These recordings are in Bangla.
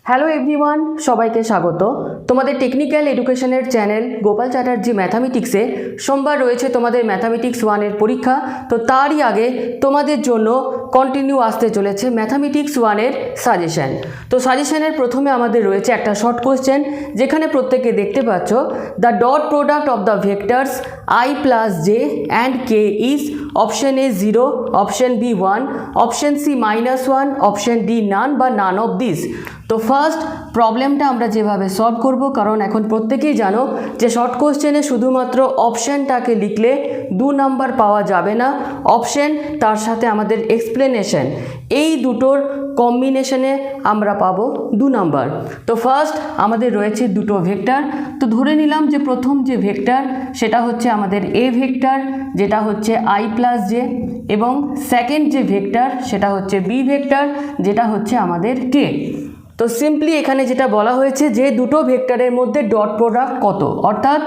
হ্যালো এভরিওয়ান, সবাইকে স্বাগত। তোমাদের টেকনিক্যাল এডুকেশনের চ্যানেল গোপাল চ্যাটার্জি ম্যাথামেটিক্সে সোমবার রয়েছে তোমাদের ম্যাথামেটিক্স 1-এর পরীক্ষা। তো তারই আগে তোমাদের জন্য কন্টিনিউ আসতে চলেছে ম্যাথামেটিক্স 1-এর সাজেশন। তো সাজেশনের প্রথমে আমাদের রয়েছে একটা শর্ট কোশ্চেন, যেখানে প্রত্যেকে দেখতে পাচ্ছ the dot product of the vectors I plus j and k is option A 0, option B 1, option C -1, option D নান বা নান অফ দিস। তো ফার্স্ট প্রবলেমটা আমরা যেভাবে সলভ করব, কারণ এখন প্রত্যেকেই জানো যে শর্ট কোশ্চেনে শুধুমাত্র অপশানটাকে লিখলে 2 নাম্বার পাওয়া যাবে না, অপশন তার সাথে আমাদের এক্সপ্লেনেশন, এই দুটোর কম্বিনেশনে আমরা পাবো 2 নাম্বার। তো ফার্স্ট আমাদের রয়েছে দুটো ভেক্টর। তো ধরে নিলাম যে প্রথম যে ভেক্টর সেটা হচ্ছে আমাদের এ ভেক্টর, যেটা হচ্ছে I plus j, এবং সেকেন্ড যে ভেক্টর সেটা হচ্ছে বি ভেক্টর, যেটা হচ্ছে আমাদের কে। তো সিম্পলি এখানে যেটা বলা হয়েছে যে দুটো ভেক্টরের মধ্যে ডট প্রোডাক্ট কত, অর্থাৎ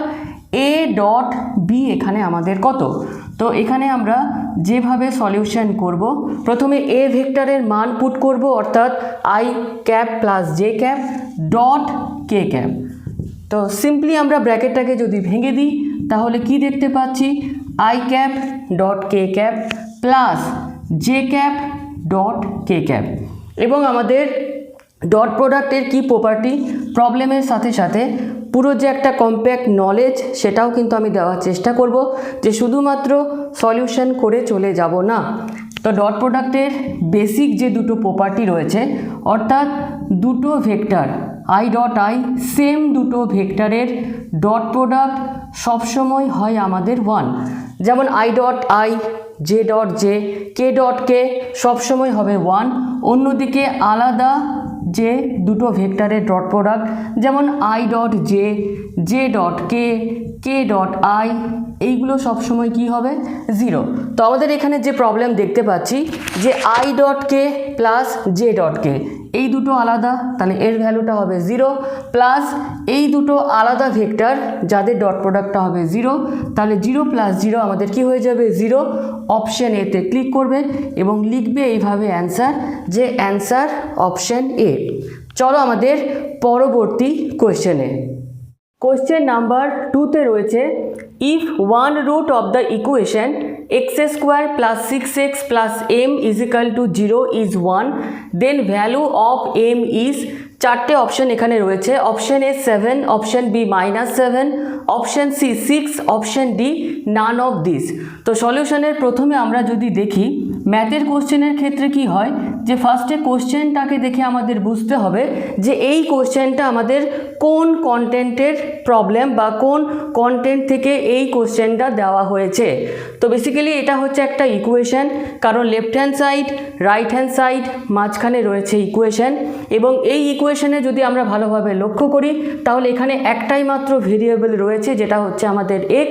এ ডট বি এখানে আমাদের কত। তো এখানে আমরা যেভাবে সলিউশন করব, প্রথমে এ ভেক্টরের মান পুট করব, অর্থাৎ I cap plus J cap dot K cap. তো সিম্পলি আমরা ব্র্যাকেটটাকে যদি ভেঙে দিই তাহলে কি দেখতে পাচ্ছি, I cap dot K cap plus J cap dot K cap. এবং আমাদের ডট প্রোডাক্টের কি প্রপার্টি, প্রবলেমের সাথে সাথে পুরো যে একটা কম্প্যাক্ট নলেজ সেটাও কিন্তু আমি দেওয়ার চেষ্টা করব, যে শুধুমাত্র সলিউশন করে চলে যাব না। তো ডট প্রোডাক্টের বেসিক যে দুটো প্রপার্টি রয়েছে, অর্থাৎ দুটো vector I dot I, same দুটো ভেক্টরের ডট প্রোডাক্ট সবসময় হয় আমাদের 1। যেমন I dot I, J dot J, K dot K সবসময় হবে 1। অন্যদিকে আলাদা যে দুটো ভেক্টরের ডট প্রোডাক্ট, যেমন I dot J, J dot K, K dot I, এইগুলো সবসময় কি হবে 0। তো আমাদের এখানে যে প্রবলেম দেখতে পাচ্ছি যে I dot K plus J dot K, এই দুটো আলাদা, তাহলে এর ভ্যালুটা হবে 0, প্লাস এই দুটো আলাদা ভেক্টর যাদের ডট প্রোডাক্টটা হবে 0, তাহলে 0 প্লাস 0 আমাদের কি হয়ে যাবে 0। অপশন এতে ক্লিক করবে এবং লিখবে এইভাবে অ্যান্সার, যে অ্যান্সার অপশন এ। চলো আমাদের পরবর্তী কোয়েশ্চেনে। কোয়েশ্চেন নাম্বার 2তে রয়েছে if one root of the equation x square plus 6x plus m is equal to 0 is 1, then value of m is, চারটে অপশন এখানে রয়েছে, option A 7, option B -7, option C 6, option D none of this. তো সলিউশনের প্রথমে আমরা যদি দেখি, ম্যাথের কোশ্চেনের ক্ষেত্রে কি হয় যে ফার্স্টে কোশ্চেনটাকে দেখে আমাদের বুঝতে হবে যে এই কোশ্চেনটা আমাদের কোন কন্টেন্টের প্রবলেম বা কোন কন্টেন্ট থেকে এই কোশ্চেনটা দেওয়া হয়েছে। তো বেসিক্যালি এটা হচ্ছে একটা ইকুয়েশন, কারণ left hand side, right hand side, মাঝখানে রয়েছে ইকুয়েশন, এবং এই ইকুয়েশনে যদি আমরা ভালোভাবে লক্ষ্য করি তাহলে এখানে একটাই মাত্র ভেরিয়েবল রয়েছে, যেটা হচ্ছে আমাদের x,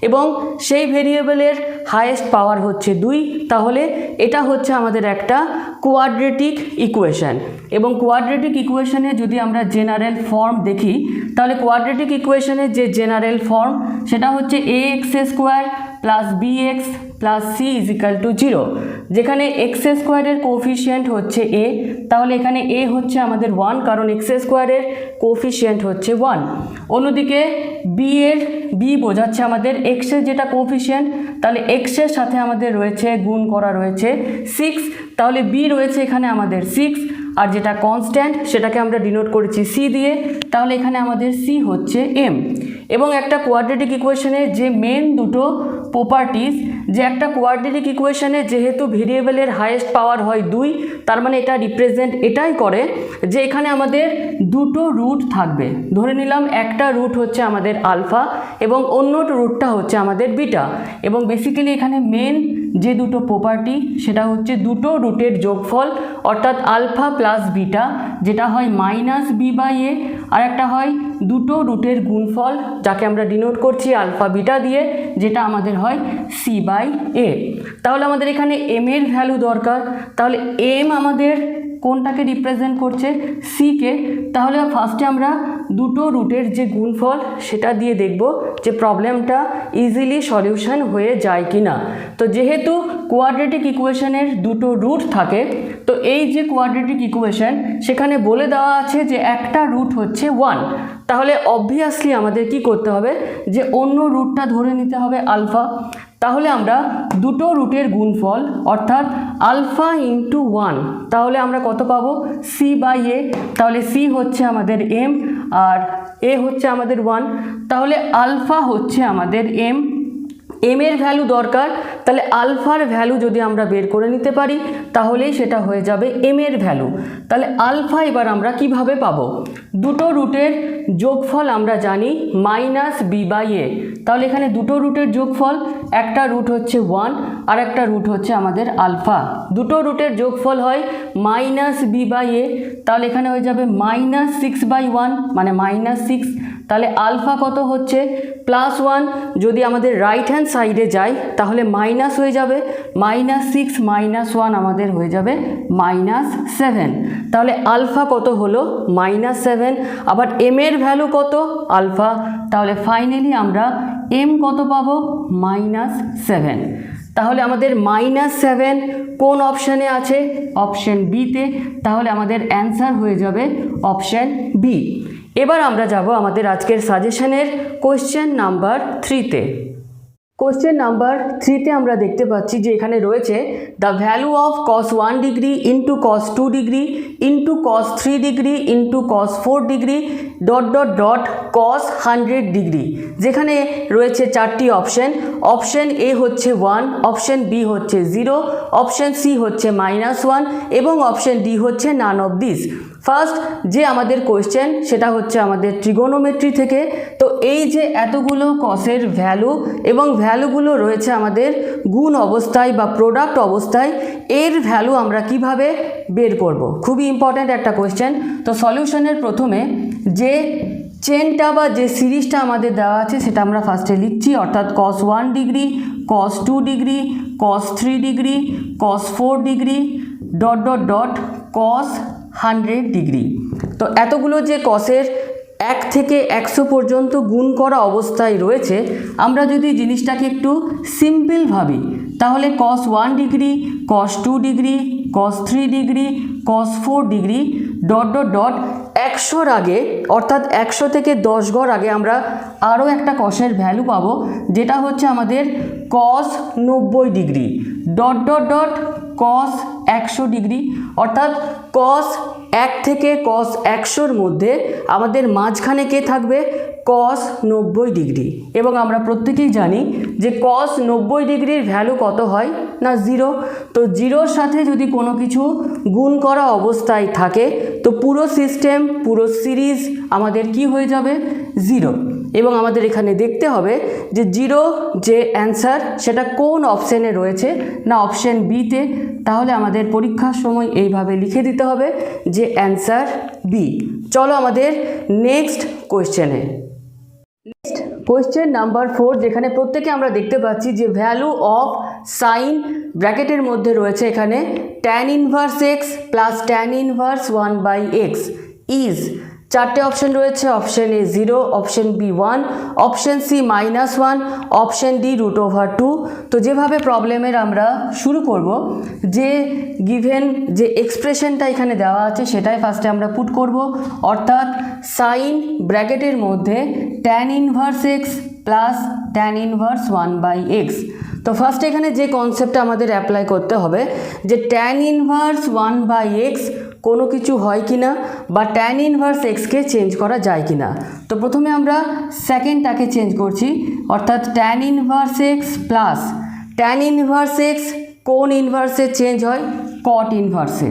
এবং সেই ভেরিয়েবলের হাইয়েস্ট পাওয়ার হচ্ছে 2। তাহলে এটা হচ্ছে আমাদের একটা কোয়াড্রেটিক ইকুয়েশন। এবং কোয়াড্রেটিক ইকুয়েশনে যদি আমরা জেনারেল ফর্ম দেখি, তাহলে কোয়াড্রেটিক ইকুয়েশনের যে জেনারেল ফর্ম সেটা হচ্ছে ax square plus bx plus c is equal to 0, যেখানে x স্কোয়ারের কোফিশিয়েন্ট হচ্ছে a, তাহলে এখানে a হচ্ছে আমাদের 1, কারণ x স্কোয়ারের কোফিশিয়েন্ট হচ্ছে 1। অন্যদিকে b বোঝাচ্ছে আমাদের x এর যেটা কোফিশিয়েন্ট, তাহলে x এর সাথে আমাদের রয়েছে গুণ করা রয়েছে 6, তাহলে b রয়েছে এখানে আমাদের 6, আর যেটা কনস্ট্যান্ট সেটাকে আমরা ডিনোট করেছি c দিয়ে, তাহলে এখানে আমাদের c হচ্ছে m। এবং একটা কোয়াড্রেটিক ইকুয়েশনের যে মেন দুটো প্রপার্টিজ, যে একটা কোয়াড্রেটিক ইকুয়েশনে যেহেতু ভেরিয়েবলের হাইয়েস্ট পাওয়ার হয় 2, তার মানে এটা রিপ্রেজেন্ট এটাই করে যে এখানে আমাদের দুটো রুট থাকবে। ধরে নিলাম একটা রুট হচ্ছে আমাদের আলফা এবং অন্য রুটটা হচ্ছে আমাদের বিটা, এবং বেসিক্যালি এখানে মেন যে দুটো প্রপার্টি সেটা হচ্ছে দুটো রুটের যোগফল, অর্থাৎ আলফা প্লাস বিটা, যেটা হয় -b/a, আর একটা হয় দুটো রুটের গুণফল, যাকে আমরা ডিনোট করছি আলফা বিটা দিয়ে, যেটা আমাদের হয় c/a। তাহলে আমাদের এখানে m এর ভ্যালু দরকার, তাহলে m আমাদের কোনটাকে রিপ্রেজেন্ট করছে, c কে। তাহলে ফার্স্টে আমরা দুটো রুটের যে গুণফল সেটা দিয়ে দেখব যে প্রবলেমটা ইজিলি সলিউশন হয়ে যায় কি না। তো যেহেতু কোয়াড্রেটিক ইকুয়েশনের দুটো রুট থাকে, তো এই যে কোয়াড্রেটিক ইকুয়েশন সেখানে বলে দেওয়া আছে যে একটা রুট হচ্ছে 1, তাহলে অবভিয়াসলি আমাদের কি করতে হবে যে অন্য রুটটা ধরে নিতে হবে আলফা। তাহলে আমরা দুটো রুটের গুণফল অর্থাৎ আলফা ইন্টু 1, তাহলে আমরা কত পাবো c/a। তাহলে c হচ্ছে আমাদের m আর a হচ্ছে আমাদের 1, তাহলে আলফা হচ্ছে আমাদের m এর ভ্যালু দরকার, তাহলে আলফার ভ্যালু যদি আমরা বের করে নিতে পারি তাহলেই সেটা হয়ে যাবে m এর ভ্যালু। তাহলে আলফা এবার আমরা কিভাবে পাবো, দুটো রুটের যোগফল আমরা জানি -b/a। তাহলে এখানে দুটো রুটের যোগফল, একটা রুট হচ্ছে 1 আর একটা রুট হচ্ছে আমাদের আলফা, দুটো রুটের যোগফল হয় -b/a। তাহলে এখানে হয়ে যাবে -6/1 মানে -6। তাহলে আলফা কত হচ্ছে +1, যদি আমাদের রাইট হ্যান্ড সাইডে যায় তাহলে মাইনাস হয়ে যাবে, -6 - 1 আমাদের হয়ে যাবে -7। তাহলে আলফা কত হলো -7, আবার m এর ভ্যালু কত আলফা, তাহলে ফাইনালি আমরা m কত পাবো -7। তাহলে আমাদের -7 কোন অপশানে আছে, অপশন বিতে, তাহলে আমাদের অ্যান্সার হয়ে যাবে অপশন বি। এবার আমরা যাব আমাদের আজকের সাজেশনের কোশ্চেন নাম্বার 3তে। কোশ্চেন নাম্বার 3তে আমরা দেখতে পাচ্ছি যে এখানে রয়েছে the value of cos 1 degree into cos 2 degree into cos 3 degree into cos 4 degree ... cos 100 degree, যেখানে রয়েছে চারটি অপশন। অপশন এ হচ্ছে 1, অপশন বি হচ্ছে 0, অপশন সি হচ্ছে -1 এবং অপশন ডি হচ্ছে নান অফ দিস। ফার্স্ট যে আমাদের কোশ্চেন সেটা হচ্ছে আমাদের ট্রিগোনোমেট্রি থেকে। তো এই যে এতগুলো কসের ভ্যালু এবং ভ্যালুগুলো রয়েছে আমাদের গুণ অবস্থায় বা প্রোডাক্ট অবস্থায়, এর ভ্যালু আমরা কিভাবে বের করব, খুবই ইম্পর্ট্যান্ট একটা কোশ্চেন। তো সলিউশনের প্রথমে যে চেনটা বা যে সিরিজটা আমাদের দেওয়া আছে সেটা আমরা ফার্স্টে লিখছি, অর্থাৎ cos 1 degree, cos 2 degree, cos 3 degree, cos 4 degree ... cos 100 degree. তো এতগুলো যে কসের 1 থেকে 100 পর্যন্ত গুণ করা অবস্থায় রয়েছে, আমরা যদি জিনিসটাকে একটু সিম্পল ভাবি তাহলে cos 1 degree, cos 2 degree, cos 3 degree, cos 4 degree ... 100-র আগে অর্থাৎ 100 থেকে 10 ঘর আগে আমরা আরও একটা কসের ভ্যালু পাবো, যেটা হচ্ছে আমাদের cos 90 ডিগ্রি ... cos 100 ডিগ্রি। অর্থাৎ cos 1 থেকে cos 100-র মধ্যে আমাদের মাঝখানে কে থাকবে, cos 90 ডিগ্রি। এবং আমরা প্রত্যেকেই জানি যে cos 90 ডিগ্রির ভ্যালু কত হয় না 0। তো 0-র সাথে যদি কোনো কিছু গুণ করা অবস্থায় থাকে তো পুরো সিস্টেম, পুরো সিরিজ আমাদের কি হয়ে যাবে 0। এবং আমাদের এখানে দেখতে হবে যে 0 যে অ্যান্সার সেটা কোন অপশানে রয়েছে না অপশান বিতে। তাহলে আমাদের পরীক্ষার সময় এইভাবে লিখে দিতে হবে যে অ্যান্সার বি। চলো আমাদের নেক্সট কোয়েশ্চেনে। নেক্সট কোয়েশ্চেন নাম্বার 4, যেখানে প্রত্যেকে আমরা দেখতে পাচ্ছি যে ভ্যালু অফ সাইন ব্র্যাকেটের মধ্যে রয়েছে এখানে tan inverse x plus tan inverse 1/x is, চারটে অপশন রয়েছে, option A 0, option B 1, option C -1, option D √2। তো যেভাবে প্রবলেমের আমরা শুরু করব, যে গিভেন যে এক্সপ্রেশনটা এখানে দেওয়া আছে সেটাই ফার্স্টে আমরা পুট করব, অর্থাৎ সাইন ব্র্যাকেটের মধ্যে tan inverse x plus tan inverse 1/x। তো ফার্স্ট এখানে যে কনসেপ্টটা আমাদের অ্যাপ্লাই করতে হবে যে tan ইনভার্স 1/x কোনো কিছু হয় কি না বা tan ইনভার্স এক্সকে চেঞ্জ করা যায় কি না। তো প্রথমে আমরা সেকেন্ডটাকে চেঞ্জ করছি, অর্থাৎ tan inverse x plus tan inverse x কোন ইনভার্সে চেঞ্জ হয়, cot ইনভার্সে।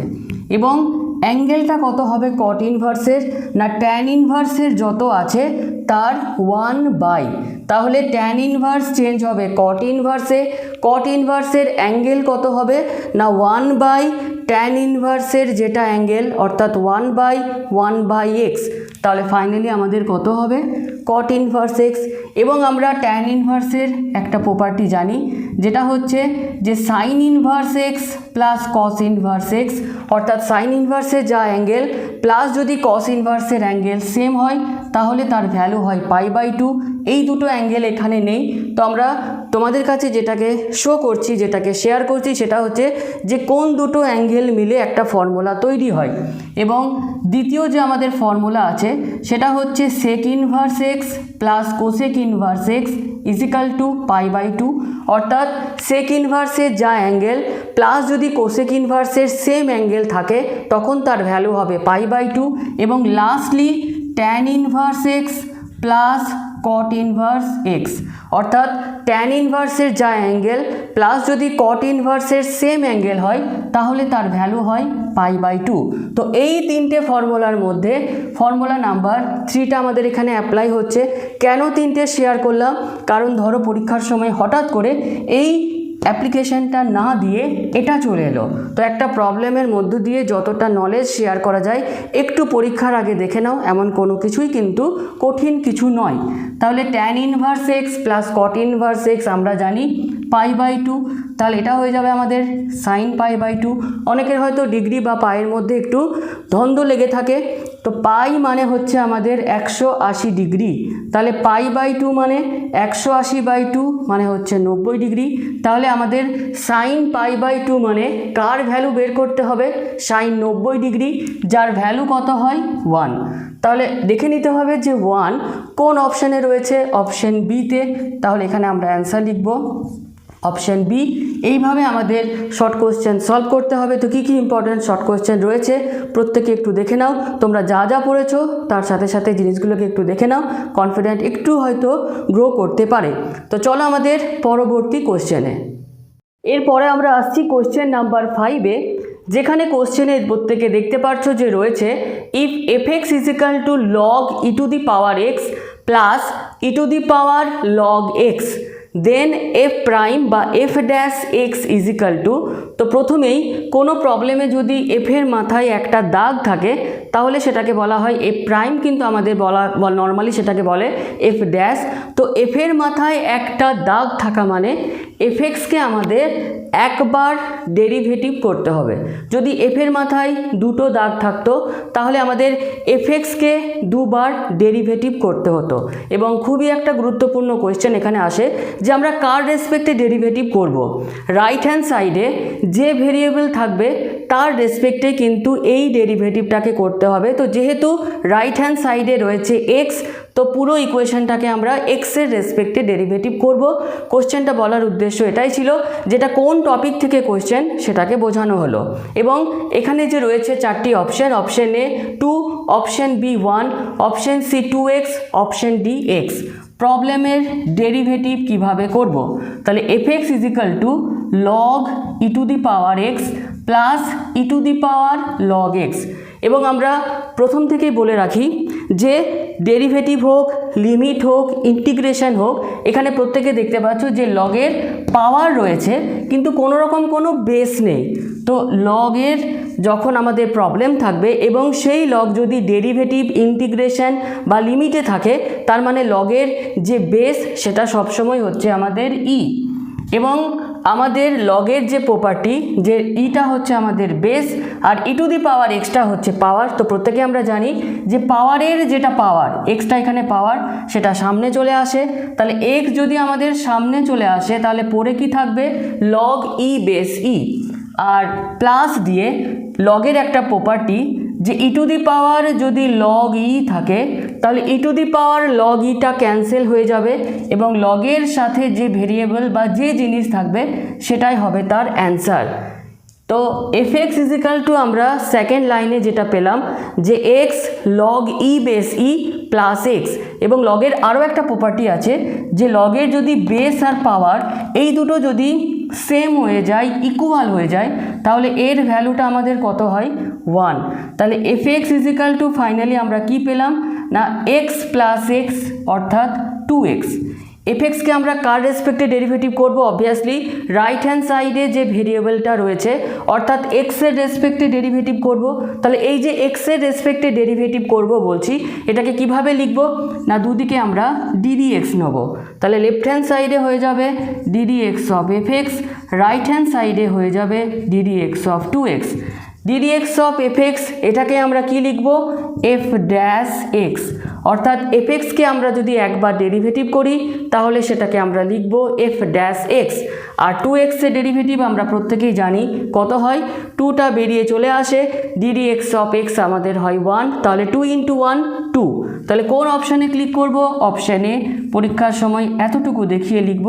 এবং অ্যাঙ্গেলটা কত হবে cot ইনভার্সের না tan ইনভার্সের যত আছে তার 1/, তাহলে tan ইনভার্স চেঞ্জ হবে cot ইনভার্সে। cot ইনভার্সের অ্যাঙ্গেল কত হবে না 1/, tan ইনভার্সের যেটা অ্যাঙ্গেল অর্থাৎ 1/1/x। তাহলে ফাইনালি আমাদের কত হবে cot ইনভার্স x। এবং আমরা tan ইনভার্সের একটা প্রপার্টি জানি যেটা হচ্ছে যে sign inverse x plus cos inverse x, অর্থাৎ সাইন ইনভার্সের যা অ্যাঙ্গেল প্লাস যদি কস ইনভার্সের অ্যাঙ্গেল সেম হয় তাহলে তার ভ্যালু হয় π/2। এই দুটো অ্যাঙ্গেল এখানে নেই, তো আমরা তোমাদের কাছে যেটাকে শো করছি, যেটাকে শেয়ার করছি, সেটা হচ্ছে যে কোন দুটো অ্যাঙ্গেল মিলে একটা ফর্মুলা তৈরি হয়। এবং দ্বিতীয় যে আমাদের ফর্মুলা আছে সেটা হচ্ছে sec inverse x plus cosec inverse x is equal to π/2, অর্থাৎ সেক ইনভার্সের যা অ্যাঙ্গেল প্লাস যদি কোসেক ইনভার্সের সেম অ্যাঙ্গেল থাকে তখন তার ভ্যালু হবে π/2। এবং lastly tan inverse x plus cot inverse x, অর্থাৎ ট্যান ইনভার্সের যা অ্যাঙ্গেল প্লাস যদি কট ইনভার্সের সেম অ্যাঙ্গেল হয় তাহলে তার ভ্যালু হয় π/2। তো এই তিনটে ফর্মুলার মধ্যে ফর্মুলা নাম্বার 3টা আমাদের এখানে অ্যাপ্লাই হচ্ছে। কেন তিনটে শেয়ার করলাম? কারণ ধরো পরীক্ষার সময় হঠাৎ করে এই অ্যাপ্লিকেশানটা না দিয়ে এটা চলে এলো, তো একটা প্রবলেমের মধ্য দিয়ে যতটা নলেজ শেয়ার করা যায় একটু পরীক্ষার আগে দেখে নাও, এমন কোনো কিছুই কিন্তু কঠিন কিছু নয়। তাহলে tan inverse x plus cot inverse x আমরা জানি π/2, তাহলে এটা হয়ে যাবে আমাদের সাইন π/2। অনেকের হয়তো ডিগ্রি বা পায়ের মধ্যে একটু দ্বন্দ্ব লেগে থাকে, তো পাই মানে হচ্ছে আমাদের 180 ডিগ্রি, তাহলে π/2 মানে 180/2 মানে হচ্ছে 90 ডিগ্রি। তাহলে আমাদের সাইন π/2 মানে কার ভ্যালু বের করতে হবে? সাইন 90 ডিগ্রি, যার ভ্যালু কত হয় 1। তাহলে দেখে নিতে হবে যে 1 কোন অপশানে রয়েছে, অপশান বিতে। তাহলে এখানে আমরা অ্যান্সার লিখব অপশান বি। এইভাবে আমাদের শর্ট কোশ্চেন সলভ করতে হবে। তো কী কী ইম্পর্টেন্ট শর্ট কোশ্চেন রয়েছে প্রত্যেকে একটু দেখে নাও, তোমরা যা যা পড়েছো তার সাথে সাথে জিনিসগুলোকে একটু দেখে নাও, কনফিডেন্ট একটু হয়তো গ্রো করতে পারে। তো চলো আমাদের পরবর্তী কোশ্চেনে। এরপরে আমরা আসছি কোশ্চেন নাম্বার 5-এ, যেখানে কোশ্চেনের প্রত্যেকে দেখতে পাচ্ছ যে রয়েছে if fx is equal to log e⁻x plus e⁻log x then f prime বা f dash x is equal to. তো প্রথমেই কোনো প্রবলেমে যদি এফের মাথায় একটা দাগ থাকে তাহলে সেটাকে বলা হয় এফ প্রাইম, কিন্তু আমাদের নর্মালি সেটাকে বলে এফ ড্যাশ। তো এফের মাথায় একটা দাগ থাকা মানে এফএক্সকে আমাদের একবার ডেরিভেটিভ করতে হবে। যদি এফের মাথায় দুটো দাগ থাকতো তাহলে আমাদের এফএক্সকে দুবার ডেরিভেটিভ করতে হতো। এবং খুবই একটা গুরুত্বপূর্ণ কোয়েশ্চেন এখানে আসে যে আমরা কার রেসপেক্টে ডেরিভেটিভ করব। রাইট হ্যান্ড সাইডে যে ভেরিয়েবল থাকবে তার রেসপেক্টে কিন্তু এই ডেরিভেটিভটাকে করতে হবে। তো যেহেতু রাইট হ্যান্ড সাইডে রয়েছে এক্স, তো পুরো ইকুয়েশনটাকে আমরা এক্সের রেসপেক্টে ডেরিভেটিভ করব। কোশ্চেনটা বলার উদ্দেশ্য এটাই ছিল, যেটা কোন টপিক থেকে কোশ্চেন সেটাকে বোঝানো হলো। এবং এখানে যে রয়েছে 4টি অপশান, অপশান এ 2, option B 1, option C 2x, option D x। প্রবলেমের ডেরিভেটিভ কিভাবে করব? তাহলে fx is equal to log e⁻x plus e⁻log x। এবং আমরা প্রথম থেকেই বলে রাখি যে ডেরিভেটিভ হোক, লিমিট হোক, ইন্টিগ্রেশন হোক, এখানে প্রত্যেকে দেখতে পাচ্ছ যে লগের পাওয়ার রয়েছে কিন্তু কোনো রকম কোনো বেস নেই। তো লগের যখন আমাদের প্রবলেম থাকবে এবং সেই লগ যদি ডেরিভেটিভ, ইন্টিগ্রেশন বা লিমিটে থাকে, তার মানে লগের যে বেস সেটা সবসময় হচ্ছে আমাদের ই। এবং আমাদের লগের যে প্রপার্টি, যে ইটা হচ্ছে আমাদের বেস আর e⁻xটা হচ্ছে পাওয়ার। তো প্রত্যেকে আমরা জানি যে পাওয়ারের যেটা পাওয়ার, এক্সটা এখানে পাওয়ার, সেটা সামনে চলে আসে। তাহলে এক্স যদি আমাদের সামনে চলে আসে তাহলে পরে কি থাকবে? লগ ই বেস ই। আর প্লাস দিয়ে লগের একটা প্রপার্টি যে e⁻ যদি লগ ই থাকে তাহলে e⁻log ইটা ক্যান্সেল হয়ে যাবে এবং লগের সাথে যে ভেরিয়েবল বা যে জিনিস থাকবে সেটাই হবে তার অ্যান্সার। তো fx ইজিক্যাল টু আমরা সেকেন্ড লাইনে যেটা পেলাম যে x log ই বেস ই প্লাস এক্স। এবং লগের আরও একটা প্রপার্টি আছে যে লগের যদি বেস আর পাওয়ার এই দুটো যদি সেম হয়ে যায়, ইকুয়াল হয়ে যায়, তাহলে এর ভ্যালুটা আমাদের কত হয়? 1। তাহলে fx ইজিক্যাল টু ফাইনালি আমরা কি পেলাম না x প্লাস এক্স অর্থাৎ 2x। এফএক্সকে আমরা কার রেসপেক্টে ডেরিভেটিভ করব? অবভিয়াসলি রাইট হ্যান্ড সাইডে যে ভেরিয়েবলটা রয়েছে অর্থাৎ এক্সের রেসপেক্টে ডেরিভেটিভ করব। তাহলে এই যে এক্সের রেসপেক্টে ডেরিভেটিভ করব বলছি, এটাকে কিভাবে লিখব না, দুদিকে আমরা ddx নেব। তাহলে লেফট হ্যান্ড সাইডে হয়ে যাবে ddx of FX, right hand সাইডে হয়ে যাবে ddx of 2x। ddx of FX এটাকে আমরা কি লিখব? এফ ড্যাশ এক্স, অর্থাৎ এফএক্সকে আমরা যদি একবার ডেরিভেটিভ করি তাহলে সেটাকে আমরা লিখব এফ ড্যাশ এক্স। আর 2x এর ডেরিভেটিভ আমরা প্রত্যেকেই জানি কত হয়, 2টা বেরিয়ে চলে আসে, ddx অফ এক্স আমাদের হয় 1, তাহলে 2 × 1 2। তাহলে কোন অপশানে ক্লিক করব? অপশানে পরীক্ষার সময় এতটুকু দেখিয়ে লিখব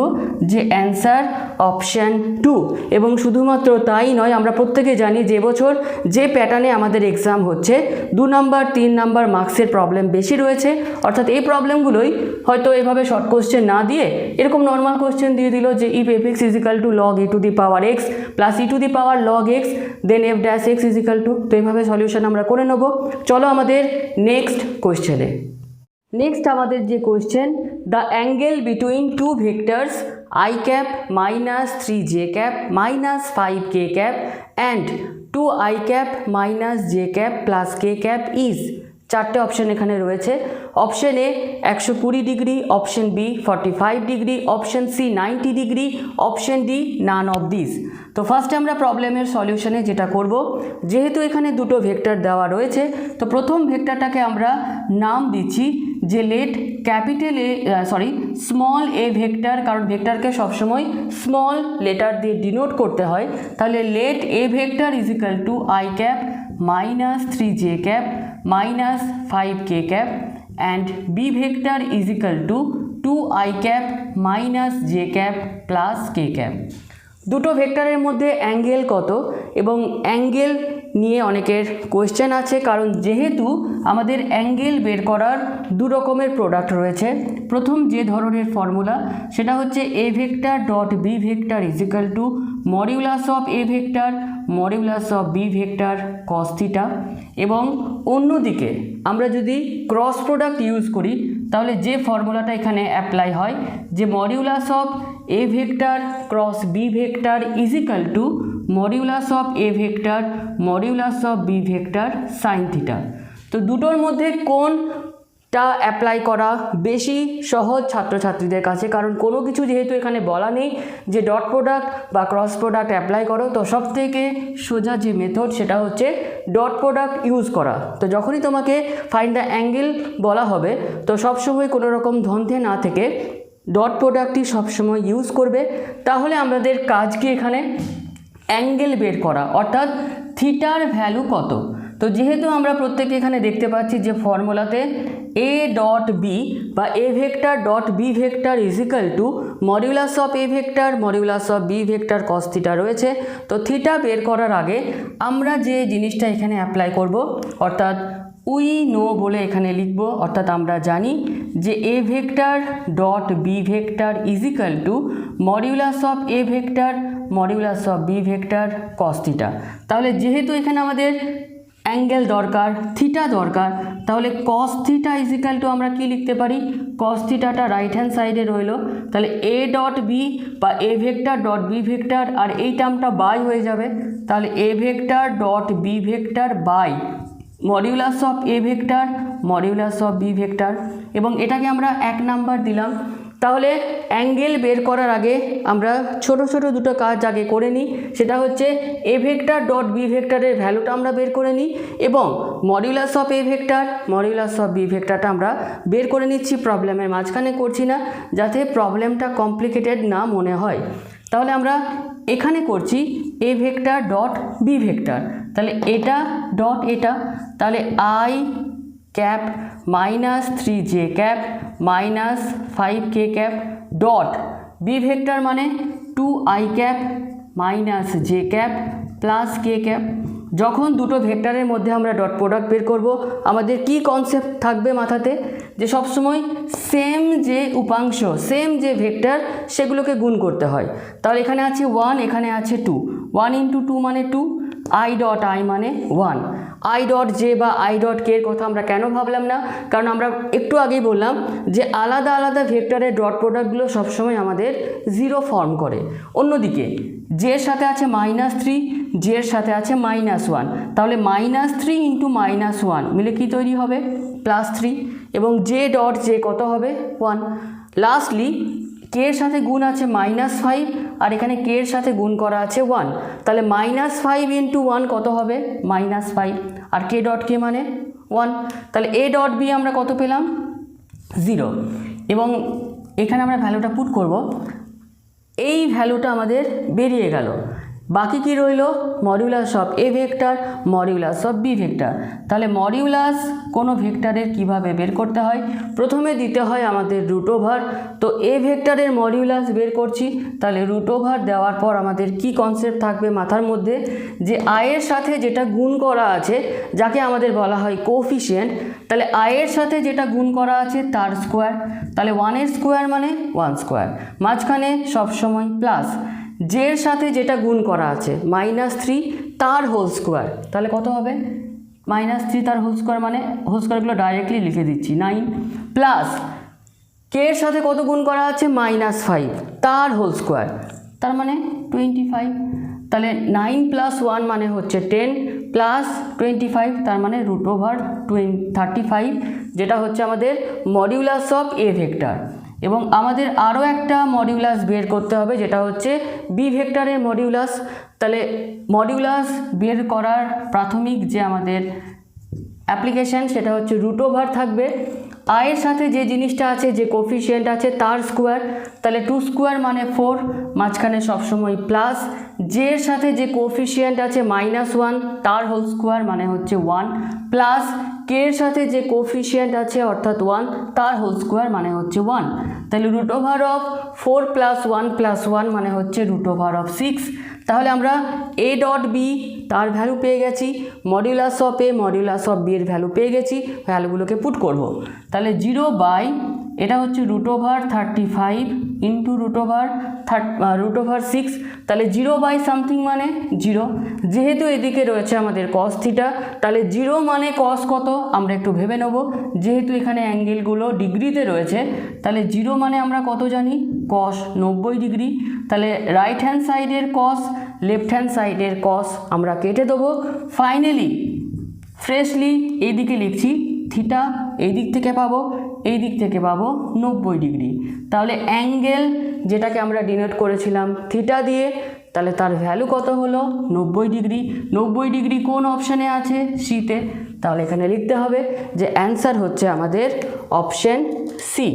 যে অ্যান্সার অপশান 2। এবং শুধুমাত্র তাই নয়, আমরা প্রত্যেকে জানি যে বছর যে প্যাটার্নে আমাদের এক্সাম হচ্ছে 2 নাম্বার 3 নাম্বার মার্কসের প্রবলেম বেশি রয়েছে, অর্থাৎ এই প্রবলেমগুলোই হয়তো এভাবে শর্ট কোশ্চেন না দিয়ে এরকম নর্মাল কোশ্চেন দিয়ে দিল যে if F X is equal to log E to the power X plus E to the power log X then F dash X is equal to. তো এইভাবে সলিউশন আমরা করে নেব। চলো আমাদের নেক্সট কোশ্চেনে। নেক্সট আমাদের যে question, the angle between two vectors I cap minus 3j cap minus 5k cap and 2i cap minus j cap plus k cap is. চারটে অপশান এখানে রয়েছে। Option A 120 degree, option B 45 degree, option C 90 degree, option D none of this. তো ফার্স্টে আমরা প্রবলেমের সলিউশনে যেটা করব, যেহেতু এখানে দুটো ভেক্টর দেওয়া রয়েছে তো প্রথম ভেক্টরটাকে আমরা নাম দিচ্ছি যে let capital small A vector, কারণ ভেক্টরকে সবসময় স্মল লেটার দিয়ে ডিনোট করতে হয়। তাহলে let A vector is equal to I cap minus 3j cap minus 5k cap and B vector is equal to 2i cap minus j cap plus k cap. দুটো ভেক্টরের মধ্যে অ্যাঙ্গেল কত এবং অ্যাঙ্গেল নিয়ে অনেকের কোয়েশ্চেন আছে, কারণ যেহেতু আমাদের অ্যাঙ্গেল বের করার দু রকমের প্রোডাক্ট রয়েছে। প্রথম যে ধরনের ফর্মুলা সেটা হচ্ছে A vector dot B vector is equal to modulus of A vector modulus of B vector cos theta, এবং অন্যদিকে আমরা যদি ক্রস প্রোডাক্ট ইউজ করি তাহলে যে ফর্মুলাটা এখানে অ্যাপ্লাই হয় যে modulus of A vector cross b vector is equal to modulus of A vector modulus of B vector sine theta. তো দুটোর মধ্যে কোনটা অ্যাপ্লাই করা বেশি সহজ ছাত্রছাত্রীদের কাছে, কারণ কোনো কিছু যেহেতু এখানে বলা নেই যে ডট প্রোডাক্ট বা ক্রস প্রোডাক্ট অ্যাপ্লাই করো, তো সব থেকে সোজা যে মেথড সেটা হচ্ছে ডট প্রোডাক্ট ইউজ করা। তো যখনই তোমাকে ফাইন্ড দ্য অ্যাঙ্গেল বলা হবে তো সবসময় কোনো রকম ধন্দে না থেকে ডট প্রোডাক্টই সবসময় ইউজ করবে। তাহলে আমাদের কাজ কি এখানে অ্যাঙ্গেল বের করা, অর্থাৎ থিটার ভ্যালু কত। তো যেহেতু আমরা প্রত্যেকে এখানে দেখতে পাচ্ছি যে ফর্মুলাতে এ ডট বি বা এ vector dot B vector is equal to modulus of A vector modulus of B vector cos theta রয়েছে। তো থিটা বের করার আগে আমরা যে জিনিসটা এখানে অ্যাপ্লাই করব অর্থাৎ উই নো বলে এখানে লিখব, অর্থাৎ আমরা জানি যে a vector dot B vector is equal to modulus of A vector modulus of B vector cos theta. তাহলে যেহেতু এখানে আমাদের অ্যাঙ্গেল দরকার, থিটা দরকার, তাহলে cos theta is equal to আমরা কি লিখতে পারি, কস থিটাটা রাইট হ্যান্ড সাইডে রইলো, তাহলে এ ডট বি বা এ ভেক্টর ডট বি ভেক্টর আর এই টার্মটা বাই হয়ে যাবে, তাহলে A vector dot B vector by modulus of A vector modulus of B vector, এবং এটাকে আমরা 1 নাম্বার দিলাম। তাহলে অ্যাঙ্গেল বের করার আগে আমরা ছোট ছোট দুটো কাজ আগে করে নিই, সেটা হচ্ছে এ ভেক্টর ডট বি ভেক্টরের ভ্যালুটা আমরা বের করে নিই এবং modulus of A vector modulus of B ভেক্টরটা আমরা বের করে নিচ্ছি। প্রবলেমের মাঝখানে করছি না যাতে প্রবলেমটা কমপ্লিকেটেড না মনে হয়। তাহলে আমরা এখানে করছি a vector dot B vector, তাহলে এটা ডট এটা, তাহলে i cap minus 3j cap minus 5k cap dot B vector মানে 2i cap minus j cap plus k cap. যখন দুটো ভেক্টরের মধ্যে আমরা ডট প্রোডাক্ট বের করব আমাদের কি কনসেপ্ট থাকবে মাথাতে, যে সবসময় সেম যে উপাংশ সেম যে ভেক্টর সেগুলোকে গুণ করতে হয়। তাহলে এখানে আছে 1, এখানে আছে 2, 1 × 2 মানে 2, i ডট i মানে 1, আই ডট জে বা আই ডট কে এর কথা আমরা কেন ভাবলাম না? কারণ আমরা একটু আগেই বললাম যে আলাদা আলাদা ভেক্টরের ডট প্রোডাক্টগুলো সবসময় আমাদের 0 ফর্ম করে। অন্যদিকে জের সাথে আছে -3, জের সাথে আছে -1, তাহলে -3 ইন্টু -1 মিলে কি তৈরি হবে? +3, এবং জে ডট জে কত হবে? 1। লাস্টলি কে এর সাথে গুণ আছে -5, আর এখানে কে এর সাথে গুণ করা আছে 1, তাহলে -5 ইন্টু 1 কত হবে? -5, আর কে ডট কে মানে 1, তাহলে এ ডট বি আমরা কত পেলাম? 0। এবং এখানে আমরা ভ্যালুটা পুট করব, এই ভ্যালুটা আমাদের বেরিয়ে গেল। বাকি কি রইল? Modulus of A vector, modulus of B vector. তাহলে মডিউলাস কোনো ভেক্টরের কিভাবে বের করতে হয়? প্রথমে দিতে হয় আমাদের রুট ওভার। তো এ ভেক্টরের মডিউলাস বের করছি, তাহলে রুট ওভার দেওয়ার পর আমাদের কি কনসেপ্ট থাকবে মাথার মধ্যে? যে আয়ের সাথে যেটা গুণ করা আছে, যাকে আমাদের বলা হয় কোফিশিয়েন্ট, তাহলে আয়ের সাথে যেটা গুণ করা আছে তার স্কোয়ার, তাহলে 1 এর স্কোয়ার মানে 1 স্কোয়ার, মাঝখানে সবসময় প্লাস। জের সাথে যেটা গুণ করা আছে -3 তার হোল স্কোয়ার, তাহলে কত হবে? -3 তার হোল স্কোয়ার, মানে হোল স্কোয়ারগুলো ডাইরেক্টলি লিখে দিচ্ছি 9, প্লাস কে এর সাথে কত গুণ করা আছে? -5 তার হোল স্কোয়ার, তার মানে 25, তাহলে 9 + 1 মানে হচ্ছে 10, প্লাস 25 তার মানে √35, যেটা হচ্ছে আমাদের মডিউলাস অফ এ ভেক্টর। এবং আমাদের আরও একটা মডিউলাস বের করতে হবে, যেটা হচ্ছে বি ভেক্টরের মডিউলাস। তাহলে মডিউলাস বের করার প্রাথমিক যে আমাদের অ্যাপ্লিকেশান সেটা হচ্ছে রুট ওভার থাকবে। আয়ের সাথে যে জিনিসটা আছে, যে কোফিশিয়েন্ট আছে তার স্কোয়ার, তাহলে 2 স্কোয়ার মানে 4, মাঝখানে সবসময় প্লাস। জের সাথে যে কোফিশিয়েন্ট আছে -1 তার হোল স্কোয়ার মানে হচ্ছে 1, প্লাস কে এর সাথে যে কোফিশিয়েন্ট আছে অর্থাৎ 1 তার হোল স্কোয়ার মানে হচ্ছে 1, তাহলে √4 + 1 + 1 মানে হচ্ছে √6। তাহলে আমরা এ ডট বি তার ভ্যালু পেয়ে গেছি, modulus of a modulus of b এর ভ্যালু পেয়ে গেছি, ভ্যালুগুলোকে পুট করব। তাহলে 0 এটা হচ্ছে √35 ইন্টু √6, তাহলে 0 সামথিং মানে 0। যেহেতু এদিকে রয়েছে আমাদের cos θ, তাহলে 0 মানে cos কত আমরা একটু ভেবে নেব। যেহেতু এখানে অ্যাঙ্গেলগুলো ডিগ্রিতে রয়েছে, তাহলে 0 মানে আমরা কত জানি? cos 90 degree. তাহলে রাইট হ্যান্ড সাইডের cos, লেফট হ্যান্ড সাইডের cos আমরা কেটে দেবো। ফাইনালি ফ্রেশলি এইদিকে লিখছি থিটা, এই দিক থেকে পাবো, এই দিক থেকে পাবো 90 ডিগ্রি। তাহলে অ্যাঙ্গেল যেটাকে আমরা ডিনোট করেছিলাম থিটা দিয়ে, তাহলে তার ভ্যালু কত হলো? 90 ডিগ্রি। 90 ডিগ্রি কোন অপশানে আছে? সিতে। তাহলে এখানে লিখতে হবে যে অ্যান্সার হচ্ছে আমাদের অপশন সি।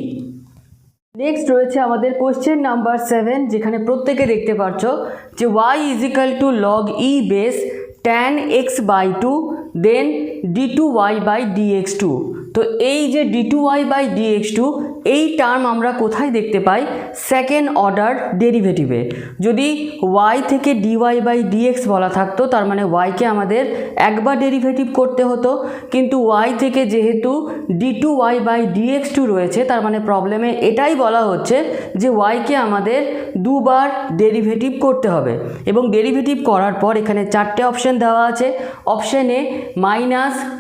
নেক্সট রয়েছে আমাদের কোশ্চেন নাম্বার 7, যেখানে প্রত্যেকে দেখতে পাচ্ছ যে y = log e base tan x/2 দেন d2y/dx2। তো এই যে d2y/dx2 এই টার্ম আমরা কোথায় দেখতে পাই? Second order ডেরিভেটিভে। যদি y থেকে dy/dx বলা থাকতো, তার মানে yকে আমাদের একবার ডেরিভেটিভ করতে হতো, কিন্তু y থেকে যেহেতু d2y/dx2 রয়েছে, তার মানে প্রবলেমে এটাই বলা হচ্ছে যে yকে আমাদের দুবার ডেরিভেটিভ করতে হবে। এবং ডেরিভেটিভ করার পর এখানে 4টে অপশন দেওয়া আছে। Option a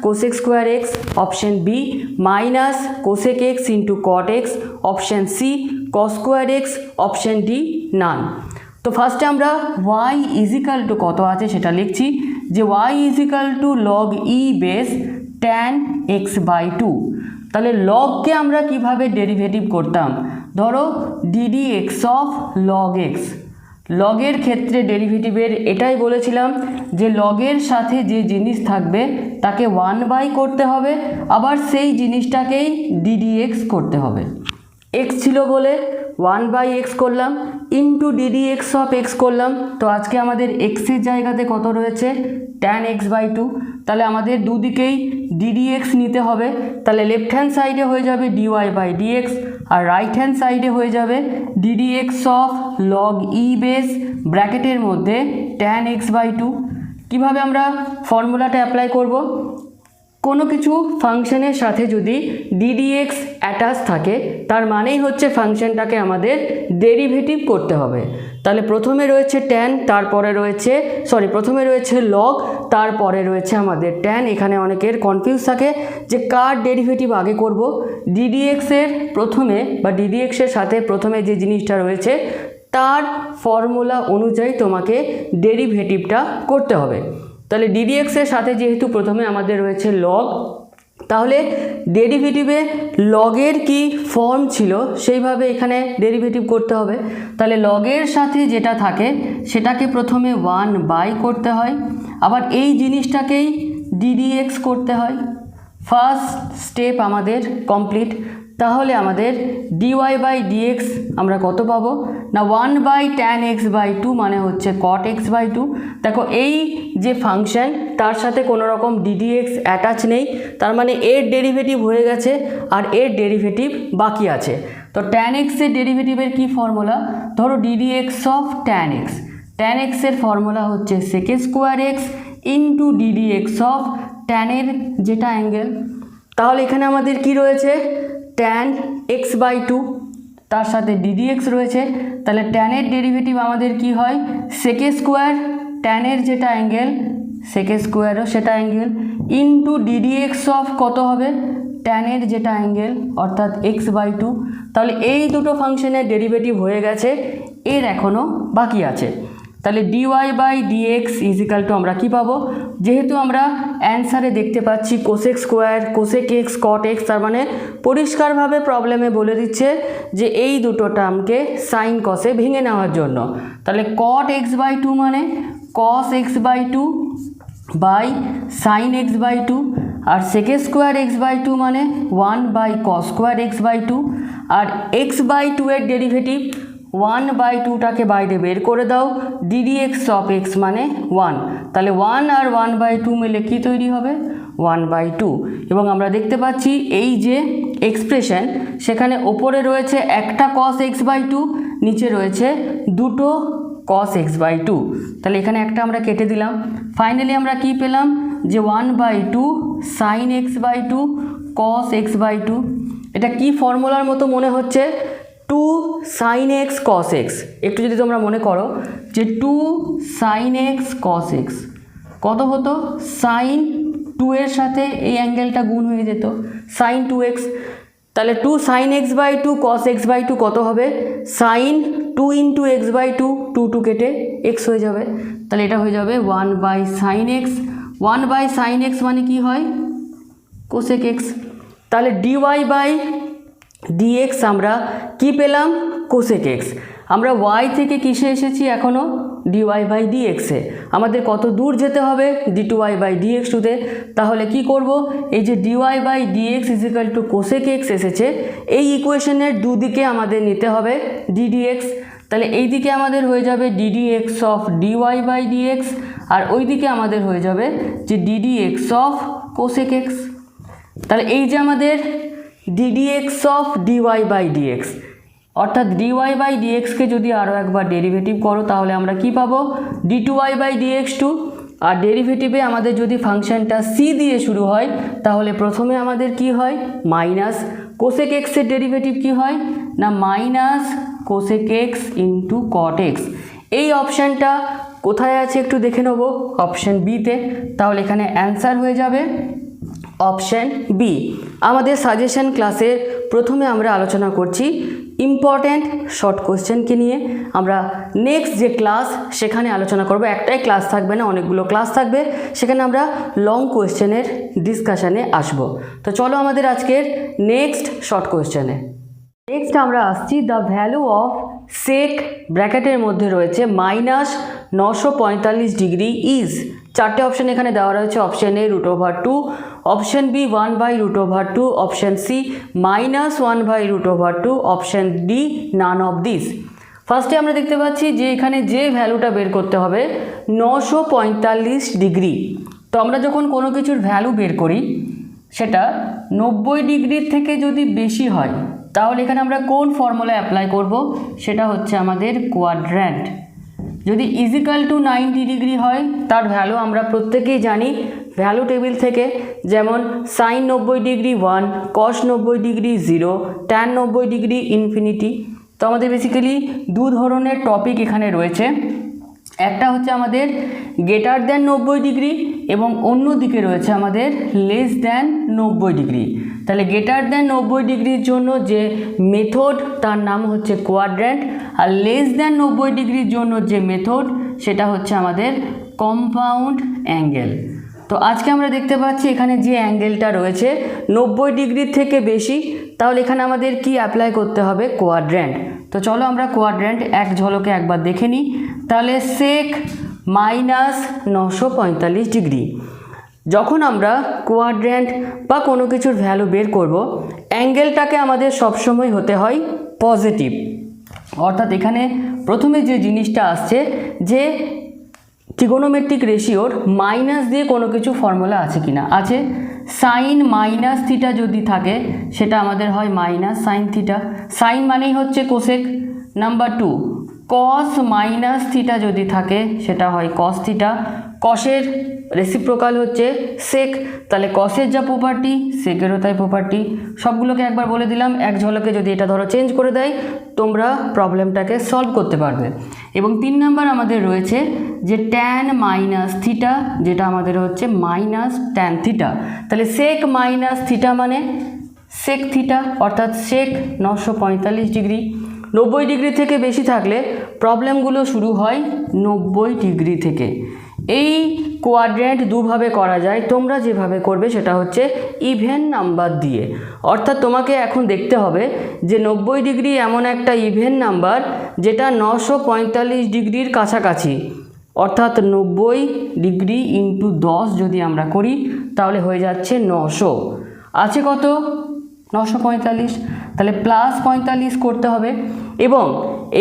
-cos² x, option b -cosec x into cot x, option c cos² x, option D none. তো ফার্স্টে আমরা y = কত আছে সেটা লিখছি, যে y = log e base tan x/2। তাহলে লগকে আমরা কিভাবে ডেরিভেটিভ করতাম? ধরো ddx অফ log x। লগের ক্ষেত্রে ডেরিভেটিভের এটাই বলেছিলাম যে লগের সাথে যে জিনিস থাকবে তাকে 1/, করতে হবে, আবার সেই জিনিসটাকেই ddx করতে হবে। x ছিল বলে 1/x করলাম, ইন্টু ddx অফ x করলাম। তো আজকে আমাদের x এর জায়গাতে কত রয়েছে? tan x/2। তাহলে আমাদের দুদিকেই ddx নিতে হবে। তাহলে লেফট হ্যান্ড সাইডে হয়ে যাবে dy/dx, আর রাইট হ্যান্ড সাইডে হয়ে যাবে ddx of log e base ব্র্যাকেটের মধ্যে tan x/2। কীভাবে আমরা ফর্মুলাটা অ্যাপ্লাই করব? কোনো কিছু ফাংশনের সাথে যদি ddx অ্যাটাচ থাকে তার মানেই হচ্ছে ফাংশনটাকে আমাদের ডেরিভেটিভ করতে হবে। তাহলে প্রথমে রয়েছে tan, তারপরে রয়েছে প্রথমে রয়েছে log, তারপরে রয়েছে আমাদের tan। এখানে অনেকের কনফিউজ থাকে যে কার ডেরিভেটিভ আগে করব। ddx এর প্রথমে বা ddx এর সাথে প্রথমে যে জিনিসটা রয়েছে তার ফর্মুলা অনুযায়ী তোমাকে ডেরিভেটিভটা করতে হবে। তাহলে ddx এর সাথে যেহেতু প্রথমে আমাদের রয়েছে log, তাহলে ডেরিভেটিভে লগের কি ফর্ম ছিল সেইভাবে এখানে ডেরিভেটিভ করতে হবে। তাহলে লগের সাথে যেটা থাকে সেটাকে প্রথমে 1 করতে হয়, আবার এই জিনিসটাকেই ddx করতে হয়। ফার্স্ট স্টেপ আমাদের কমপ্লিট। তাহলে আমাদের dy/dx আমরা কত পাবো না 1/tan x/2 মানে হচ্ছে cot x/2। দেখো এই যে ফাংশন তার সাথে কোনো রকম ddx অ্যাটাচ নেই, তার মানে এর ডেরিভেটিভ হয়ে গেছে আর এর ডেরিভেটিভ বাকি আছে। তো tan x এর ডেরিভেটিভের কি ফর্মুলা, ধরো ddx of tan x, tan x এর ফর্মুলা হচ্ছে sec² x into ddx of tan এর যেটা অ্যাঙ্গেল। তাহলে এখানে আমাদের কি রয়েছে tan x/2, তার সাথে ddx রয়েছে। তাহলে tan এর ডেরিভেটিভ আমাদের কি হয় sec² tan এর যেটা অ্যাঙ্গেল sec² সেটা অ্যাঙ্গেল ইন্টু ddx অফ কত হবে tan এর যেটা অ্যাঙ্গেল অর্থাৎ x/2। তাহলে এই দুটো ফাংশনের ডেরিভেটিভ হয়ে গেছে, এর এখনও বাকি আছে। তাহলে dy/dx ইজিক্যাল টু আমরা কি পাবো, যেহেতু আমরা অ্যান্সারে দেখতে পাচ্ছি cosec square cosec x cot x, তার মানে পরিষ্কারভাবে প্রবলেমে বলে দিচ্ছে যে এই দুটো টার্মকে সাইন কসে ভেঙে নেওয়ার জন্য। তাহলে cot x/2 মানে cos x/2 by sine x/2, R sec² x/2 মানে 1/cos² x/2, আর x/2 এর ডেরিভেটিভ 1/2টাকে বাইরে বের করে দাও, ddx অফ x মানে 1। তাহলে 1 আর 1/2 মিলে কি তৈরি হবে 1/2। এবং আমরা দেখতে পাচ্ছি এই যে এক্সপ্রেশন সেখানে ওপরে রয়েছে একটা cos x/2, নিচে রয়েছে দুটো cos x/2। তাহলে এখানে একটা আমরা কেটে দিলাম। ফাইনালি আমরা কি পেলাম যে 1/2 sin x/2 cos x/2। এটা কি ফর্মুলার মতো মনে হচ্ছে 2 sin x cos x। একটু যদি তোমরা মনে করো যে 2 sin x cos x কত হতো, sin 2 এর সাথে এই অ্যাঙ্গেলটা গুণ হয়ে যেত sin 2x। তাহলে 2 sin x/2 cos x/2 কত হবে sin 2 ইন্টু x/2, 2 কেটে x হয়ে যাবে। তাহলে এটা হয়ে যাবে 1/sin x। 1/sin x মানে কি হয় cosec x। তাহলে dy/dx আমরা কি পেলাম cosec x। আমরা y থেকে কিসে এসেছি এখনও dy/dx এ, আমাদের কত দূর যেতে হবে d2y/dx তে। তাহলে কি করব, এই যে dy/dx is equal two cosec x এসেছে, এই ইকুয়েশনের দুদিকে আমাদের নিতে হবে ddx। তাহলে এই দিকে আমাদের হয়ে যাবে ddx অফ dy/dx, আর ওই দিকে আমাদের হয়ে যাবে যে ddx অফ cosec x। তাহলে এই যে আমাদের ddx অফ dy/dx, অর্থাৎ dy/dxকে যদি আরও একবার ডেরিভেটিভ করো তাহলে আমরা কি পাবো d2y/dx2। আর ডেরিভেটিভে আমাদের যদি ফাংশনটা c দিয়ে শুরু হয় তাহলে প্রথমে আমাদের কি হয় মাইনাস cosec x এর ডেরিভেটিভ কি হয় না minus cosec x into cot x। এই অপশানটা কোথায় আছে একটু দেখে নেব, অপশান বিতে। তাহলে এখানে অ্যান্সার হয়ে যাবে অপশান বি। আমাদের সাজেশন ক্লাসের প্রথমে আমরা আলোচনা করছি ইম্পর্ট্যান্ট শর্ট কোশ্চেনকে নিয়ে। আমরা নেক্সট যে ক্লাস সেখানে আলোচনা করব, একটাই ক্লাস থাকবে না, অনেকগুলো ক্লাস থাকবে, সেখানে আমরা লং কোশ্চেনের ডিসকাশানে আসব। তো চলো আমাদের আজকের নেক্সট শর্ট কোশ্চেনে। নেক্সট আমরা আসছি দ্য ভ্যালু অফ সেক ব্র্যাকেটের মধ্যে রয়েছে -945 ডিগ্রি ইজ। চারটে অপশান এখানে দেওয়া রয়েছে, option A √2, option b 1/√2, option c -1/√2, option D none of this. ফার্স্টে আমরা দেখতে পাচ্ছি যে এখানে যে ভ্যালুটা বের করতে হবে 945 ডিগ্রি। তো আমরা যখন কোনো কিছুর ভ্যালু বের করি সেটা 90 ডিগ্রির থেকে যদি বেশি হয় তাহলে এখানে আমরা কোন ফর্মুলা অ্যাপ্লাই করব, সেটা হচ্ছে আমাদের কোয়াড্র্যান্ট। যদি ইজিক্যাল টু 90 ডিগ্রি হয় তার ভ্যালু আমরা প্রত্যেকেই জানি ভ্যালু টেবিল থেকে, যেমন সাইন 90 ডিগ্রি 1, কস 90 ডিগ্রি 0, ট্যান 90 ডিগ্রি ইনফিনিটি। তো আমাদের বেসিক্যালি দু ধরনের টপিক এখানে রয়েছে, একটা হচ্ছে আমাদের গ্রেটার দ্যান 90 ডিগ্রি এবং অন্য দিকে রয়েছে আমাদের লেস দ্যান 90 ডিগ্রি। তাহলে গ্রেটার দ্যান 90 ডিগ্রির জন্য যে মেথড তার নাম হচ্ছে কোয়াড্র্যান্ট, আর লেস দ্যান 90 ডিগ্রির জন্য যে মেথড সেটা হচ্ছে আমাদের কম্পাউন্ড অ্যাঙ্গেল। তো আজকে আমরা দেখতে পাচ্ছি এখানে যে অ্যাঙ্গেলটা রয়েছে 90 ডিগ্রির থেকে বেশি, তাহলে এখানে আমাদের কি অ্যাপ্লাই করতে হবে? কোয়াড্র্যান্ট। তো চলো আমরা কোয়াড্র্যান্ট এক ঝলকে একবার দেখে নিই। তাহলে সেক -945 ডিগ্রি। যখন আমরা কোয়াড্র্যান্ট বা কোনো কিছুর ভ্যালু বের করব, অ্যাঙ্গেলটাকে আমাদের সবসময় হতে হয় পজিটিভ। অর্থাৎ এখানে প্রথমে যে জিনিসটা আসছে যে ট্রিগোনোমেট্রিক রেশিওর মাইনাস দিয়ে কোনো কিছু ফর্মুলা আছে কিনা, আছে। সাইন মাইনাস থিটা যদি থাকে সেটা আমাদের হয় মাইনাস সাইন থিটা, সাইন মানেই হচ্ছে কোসেক। নাম্বার 2, কস মাইনাস থিটা যদি থাকে সেটা হয় কস থিটা, কসের রেসিপ্রোকাল হচ্ছে সেক, তাহলে কসের যা প্রপার্টি সেকেরও তাই প্রপার্টি। সবগুলোকে একবার বলে দিলাম, এক ঝলকে যদি এটা ধরো চেঞ্জ করে দেয় তোমরা প্রবলেমটাকে সলভ করতে পারবে। এবং 3 নাম্বার আমাদের রয়েছে যে ট্যান মাইনাস থিটা, যেটা আমাদের হচ্ছে মাইনাস ট্যান থিটা। তাহলে সেক মাইনাস থিটা মানে সেক থিটা, অর্থাৎ সেক 945 ডিগ্রি। 90 ডিগ্রি থেকে বেশি থাকলে প্রবলেমগুলো শুরু হয় 90 ডিগ্রি থেকে। এই কোয়াড্র্যান্ট দুভাবে করা যায়, তোমরা যেভাবে করবে সেটা হচ্ছে ইভেন নাম্বার দিয়ে। অর্থাৎ তোমাকে এখন দেখতে হবে যে 90 ডিগ্রি এমন একটা ইভেন নাম্বার যেটা 945 ডিগ্রির কাছাকাছি, অর্থাৎ 90 ডিগ্রি ইন্টু 10 যদি আমরা করি তাহলে হয়ে যাচ্ছে 900। আছে কত? 945, তাহলে প্লাস 45 করতে হবে। এবং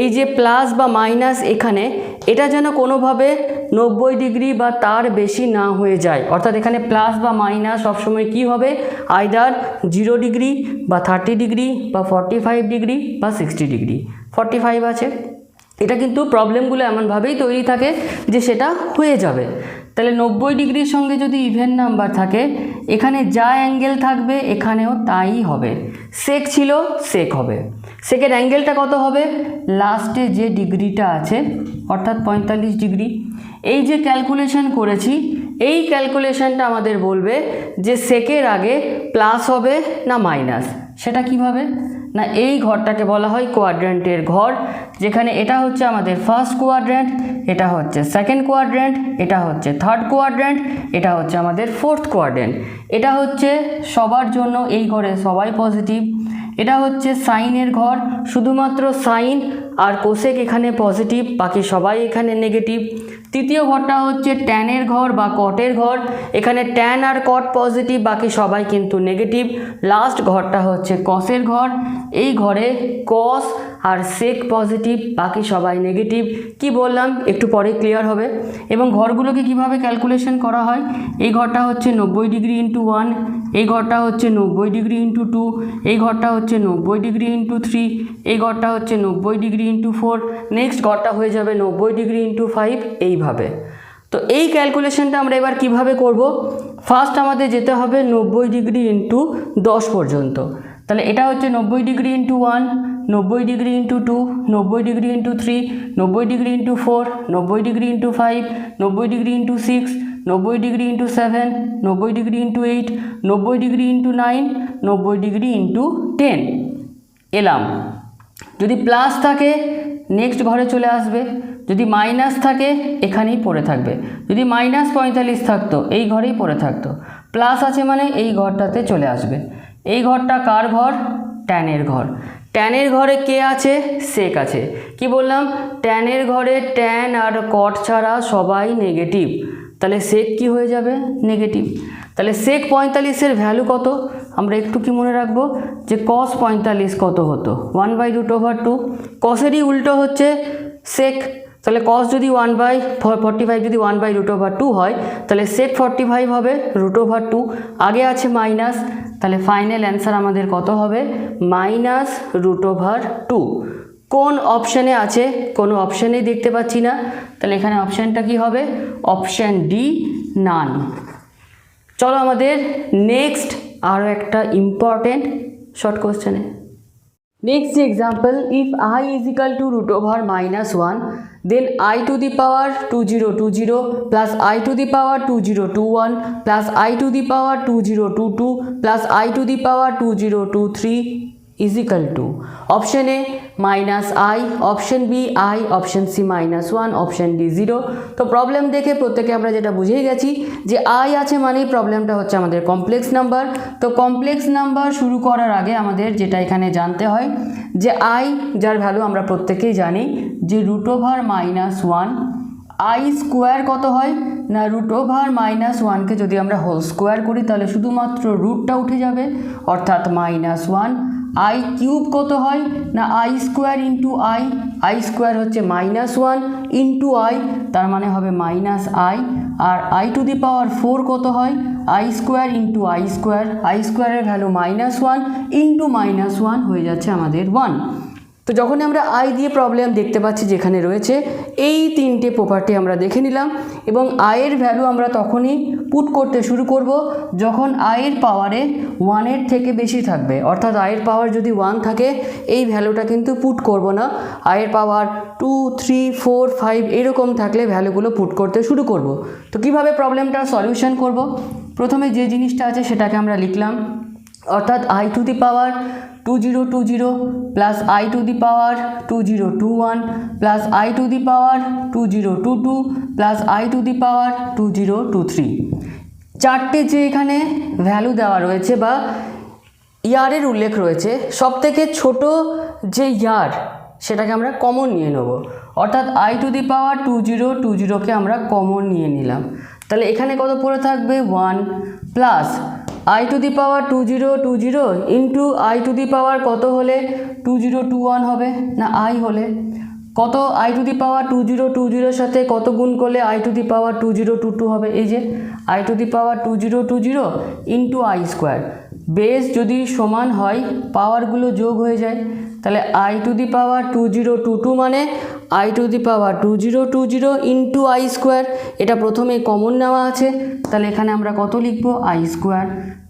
এই যে প্লাস বা মাইনাস এখানে, এটা যেন কোনোভাবে 90 ডিগ্রি বা তার বেশি না হয়ে যায়। অর্থাৎ এখানে প্লাস বা মাইনাস সবসময় কি হবে? আইদার 0 ডিগ্রি বা 30 ডিগ্রি বা 45 ডিগ্রি বা 60 ডিগ্রি। 45 আছে, এটা কিন্তু প্রবলেমগুলো এমনভাবেই তৈরি থাকে যে সেটা হয়ে যাবে। তাহলে 90 ডিগ্রির সঙ্গে যদি ইভেন নাম্বার থাকে, এখানে যা অ্যাঙ্গেল থাকবে এখানেও তাই হবে। সেক ছিল সেক হবে, সেকের অ্যাঙ্গেলটা কত হবে? লাস্টে যে ডিগ্রিটা আছে অর্থাৎ 45 ডিগ্রি। এই যে ক্যালকুলেশন করেছি, এই ক্যালকুলেশনটা আমাদের বলবে যে সেকের আগে প্লাস হবে না মাইনাস। সেটা কিভাবে? না, এই ঘরটাকে বলা হয় কোয়াড্র্যান্টের ঘর, যেখানে এটা হচ্ছে আমাদের ফার্স্ট কোয়াড্র্যান্ট, এটা হচ্ছে সেকেন্ড কোয়াড্র্যান্ট, এটা হচ্ছে থার্ড কোয়াড্র্যান্ট, এটা হচ্ছে আমাদের ফোর্থ কোয়াড্র্যান্ট। এটা হচ্ছে সবার জন্য এই ঘরে সবাই পজিটিভ। এটা হচ্ছে সাইনের ঘর, শুধুমাত্র সাইন আর কোসেক এখানে পজিটিভ, বাকি সবাই এখানে নেগেটিভ। তৃতীয় ঘরটা হচ্ছে ট্যানের ঘর বা কটের ঘর, এখানে ট্যান আর কট পজিটিভ, বাকি সবাই কিন্তু নেগেটিভ। লাস্ট ঘরটা হচ্ছে কসের ঘর, এই ঘরে কস আর সেক পজিটিভ, বাকি সবাই নেগেটিভ। কি বললাম একটু পরে ক্লিয়ার হবে। এবং ঘরগুলোকে কিভাবে ক্যালকুলেশন করা হয়, এই ঘরটা হচ্ছে 90 ডিগ্রি ইন্টু 1, এই ঘরটা হচ্ছে 90 ডিগ্রি ইন্টু 2, এই ঘরটা হচ্ছে 90 ডিগ্রি ইন্টু 3, এই ঘরটা হচ্ছে 90 ডিগ্রি ইন্টু 4, নেক্সট ঘরটা হয়ে যাবে 90 ডিগ্রি ইন্টু 5, এইভাবে। তো এই ক্যালকুলেশনটা আমরা এবার কিভাবে করব? ফার্স্ট আমাদের যেতে হবে 90 ডিগ্রি ইন্টু 10 পর্যন্ত। তাহলে এটা হচ্ছে 90 degree into 1, 90 degree into 2, 90 degree into 3, 90 degree into 4, 90 degree into 5, 90 degree into 6, 90 degree into 7, 90 degree into 8, 90 degree into 9, 90 degree into 10 এলাম। যদি প্লাস থাকে নেক্সট ঘরে চলে আসবে, যদি মাইনাস থাকে এখানেই পড়ে থাকবে। যদি মাইনাস 45 থাকতো এই ঘরেই পড়ে থাকতো, প্লাস আছে মানে এই ঘরটাতে চলে আসবে। এই ঘরটা কার ঘর? ট্যানের ঘর। ট্যানের ঘরে কে আছে? সেক আছে। কি বললাম? ট্যানের ঘরে ট্যান আর কট ছাড়া সবাই নেগেটিভ, তাহলে সেক কি হয়ে যাবে? নেগেটিভ। তাহলে সেক 45-এর ভ্যালু কত? আমরা একটু কি মনে রাখবো যে কস 45 কত হতো? 1/√2। কসেরই উল্টো হচ্ছে সেক, তাহলে কস যদি 1/45 যদি 1/√2 হয় তাহলে সেক 45 হবে √2। আগে আছে মাইনাস, তাহলে ফাইনাল অ্যান্সার আমাদের কত হবে? -√2। কোন অপশানে আছে? কোনো অপশানেই দেখতে পাচ্ছি না, তাহলে এখানে অপশানটা কি হবে? অপশান ডি, নান। চলো আমাদের নেক্সট আরও একটা ইম্পর্টেন্ট শর্ট কোশ্চেনে। Next example, if I is equal to root over minus 1, then I to the power 2020 plus I to the power 2021 plus I to the power 2022 plus I to the power 2023 is equal to option a -i, option b i, option C -1, option d 0। তো প্রবলেম দেখে প্রত্যেকে আমরা যেটা বুঝেই গেছি যে i আছে মানেই প্রবলেমটা হচ্ছে আমাদের কমপ্লেক্স নাম্বার। তো কমপ্লেক্স নাম্বার শুরু করার আগে আমাদের যেটা এখানে জানতে হয় যে i যার ভ্যালু আমরা প্রত্যেকেই জানি যে √1 i স্কোয়ার কত হয় না √1 কে যদি আমরা হোল স্কোয়ার করি তাহলে শুধুমাত্র রুটটা উঠে যাবে অর্থাৎ -1। i কিউব কত হয় না i square into i square হচ্ছে -1 ইন্টু i, তার মানে হবে -i। আর i টু দি পাওয়ার 4 কত হয় i স্কোয়ার ইন্টু i স্কোয়ারের ভ্যালু -1 ইন্টু -1 হয়ে যাচ্ছে আমাদের 1। তো যখন আমরা i দিয়ে প্রবলেম দেখতে পাচ্ছি যেখানে রয়েছে এই তিনটে প্রপার্টি আমরা দেখে নিলাম এবং i এর ভ্যালু আমরা তখনই পুট করতে শুরু করব যখন i এর পাওয়ারে 1 এর থেকে বেশি থাকবে, অর্থাৎ i এর পাওয়ার যদি 1 থাকে এই ভ্যালুটা কিন্তু পুট করব না, i এর পাওয়ার 2, 3, 4, 5 এরকম থাকলে ভ্যালুগুলো পুট করতে শুরু করব। তো কিভাবে প্রবলেমটার সলিউশন করব? প্রথমে যে জিনিসটা আছে সেটাকে আমরা লিখলাম, অর্থাৎ i to the power 2020 plus i to the power 2021 plus i to the power 2022 plus i to the power 2023। চারটে যে এখানে ভ্যালু দেওয়া রয়েছে বা ইয়ারের উল্লেখ রয়েছে, সব থেকে ছোটো যে ইয়ার সেটাকে আমরা কমন নিয়ে নেব, অর্থাৎ i টু দি পাওয়ার 2020কে আমরা কমন নিয়ে নিলাম। তাহলে এখানে কত পড়ে থাকবে 1 plus i to the power 2020 into i to the power কত হলে 2021 হবে না i হলে কত i টু দি পাওয়ার 2020 সাথে কত গুণ করলে i টু দি পাওয়ার 2022 হবে, এই যে i to the power 2020 into i square. Base যদি সমান হয় পাওয়ারগুলো যোগ হয়ে যায়, তাহলে i টু দি পাওয়ার 2022 মানে i to the power 2020 into i square. এটা প্রথমে কমন নেওয়া আছে, তাহলে এখানে আমরা কত লিখব i স্কোয়ার।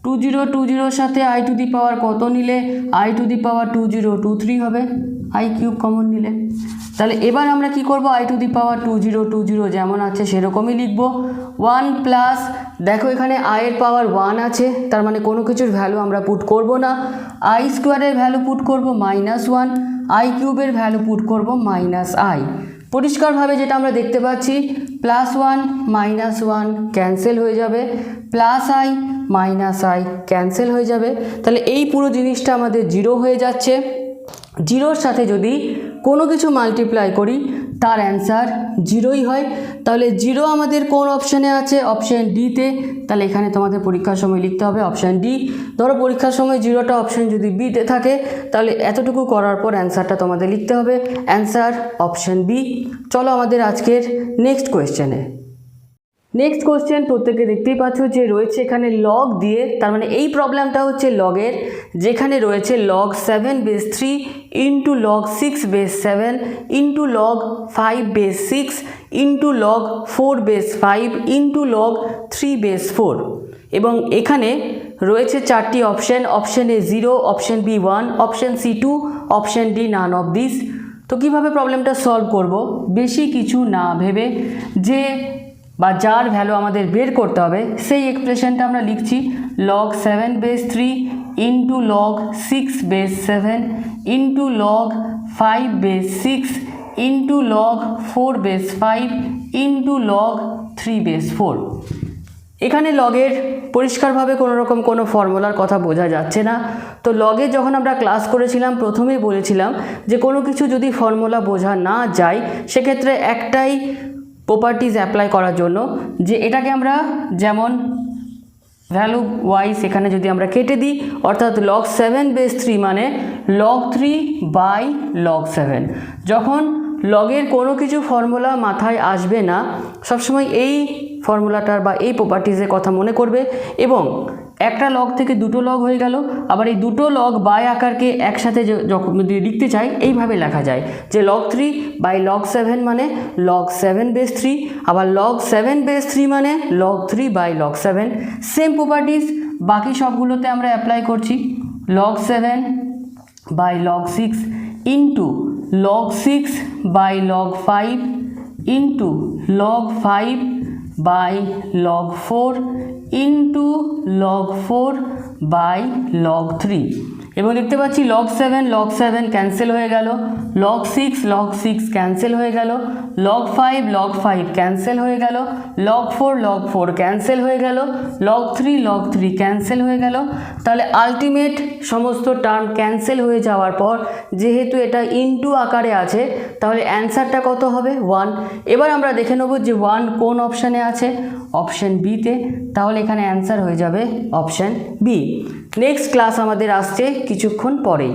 2020 সাথে i টু দি পাওয়ার কত নিলে i টু দি পাওয়ার 2023 হবে, i কিউব কমন নিলে। তাহলে এবার আমরা কি করব, i টু দি পাওয়ার 2020 যেমন আছে সেরকমই লিখব। 1 প্লাস দেখো এখানে i এর পাওয়ার 1 আছে, তার মানে কোনো কিছুর ভ্যালু আমরা পুট করব না, i স্কোয়ারের ভ্যালু পুট করব -1, i কিউবের ভ্যালু পুট করব -i। পরিষ্কারভাবে যেটা আমরা দেখতে পাচ্ছি +1 -1 ক্যান্সেল হয়ে যাবে, +i -i ক্যান্সেল হয়ে যাবে। তাহলে এই পুরো জিনিসটা আমাদের 0 হয়ে যাচ্ছে। 0-র সাথে যদি কোনো কিছু মাল্টিপ্লাই করি তার অ্যান্সার 0ই হয়। তাহলে 0 আমাদের কোন অপশানে আছে, অপশান ডিতে। তাহলে এখানে তোমাদের পরীক্ষার সময় লিখতে হবে অপশান ডি। ধরো পরীক্ষার সময় 0টা অপশান যদি বিতে থাকে তাহলে এতটুকু করার পর অ্যান্সারটা তোমাদের লিখতে হবে, অ্যান্সার অপশান বি। চলো আমাদের আজকের নেক্সট কোয়েশ্চেনে। নেক্সট কোশ্চেন প্রত্যেকে দেখতেই পাচ্ছ যে রয়েছে এখানে লগ দিয়ে, তার মানে এই প্রবলেমটা হচ্ছে লগের, যেখানে রয়েছে log 7 base 3 into log 6 base 7 into log 5 base 6 into log 4 base 5 into log 3 base 4 এবং এখানে রয়েছে চারটি option, option a 0, option B 1, option c 2, option D none of this. তো কীভাবে প্রবলেমটা সলভ করব, বেশি কিছু না ভেবে যে বা যার ভ্যালু আমাদের বের করতে হবে সেই এক্সপ্রেশনটা আমরা লিখছি log 7 base 3 into log 6 base 7 into log 5 base 6 into log 4 base 5 into log 3 base 4। এখানে লগের পরিষ্কারভাবে কোনো রকম কোনো ফর্মুলার কথা বোঝা যাচ্ছে না। তো লগে যখন আমরা ক্লাস করেছিলাম প্রথমেই বলেছিলাম যে কোনো কিছু যদি ফর্মুলা বোঝা না যায় সেক্ষেত্রে একটাই প্রপার্টিজ অ্যাপ্লাই করার জন্য যে এটাকে আমরা যেমন ভ্যালু ওয়াইজ এখানে যদি আমরা কেটে দিই, অর্থাৎ log 7 বেস 3 মানে log 3 বাই log 7। যখন লগের কোনো কিছু ফর্মুলা মাথায় আসবে না সবসময় এই ফর্মুলাটার বা এই প্রপার্টিজের কথা মনে করবে এবং একটা লগ থেকে দুটো লগ হয়ে গেল। আবার এই দুটো লগ বাই আকারকে একসাথে যখন লিখতে চাই এইভাবে লেখা যায় যে log 3 বাই log 7 মানে log 7 বেস 3, আবার log 7 বেস 3 মানে log 3 by log 7। Same properties বাকি সবগুলোতে আমরা অ্যাপ্লাই করছি। log 7 by log 6 into log 6 by log 5 into log 5 by log 4 into log 4 by log 3। এবং দেখতে পাচ্ছি log 7 ক্যান্সেল হয়ে গেল, log 6 ক্যান্সেল হয়ে গেল, log 5 ক্যান্সেল হয়ে গেল, log 4 ক্যান্সেল হয়ে গেল, log 3 ক্যান্সেল হয়ে গেল। তাহলে আলটিমেট সমস্ত টার্ম ক্যান্সেল হয়ে যাওয়ার পর যেহেতু এটা ইনটু আকারে আছে তাহলে অ্যান্সারটা কত হবে 1। এবার আমরা দেখে নেব যে 1 কোন অপশানে আছে, অপশান বিতে। তাহলে এখানে অ্যান্সার হয়ে যাবে অপশান বি। নেক্সট ক্লাস আমাদের আসছে কিছুক্ষণ পরেই।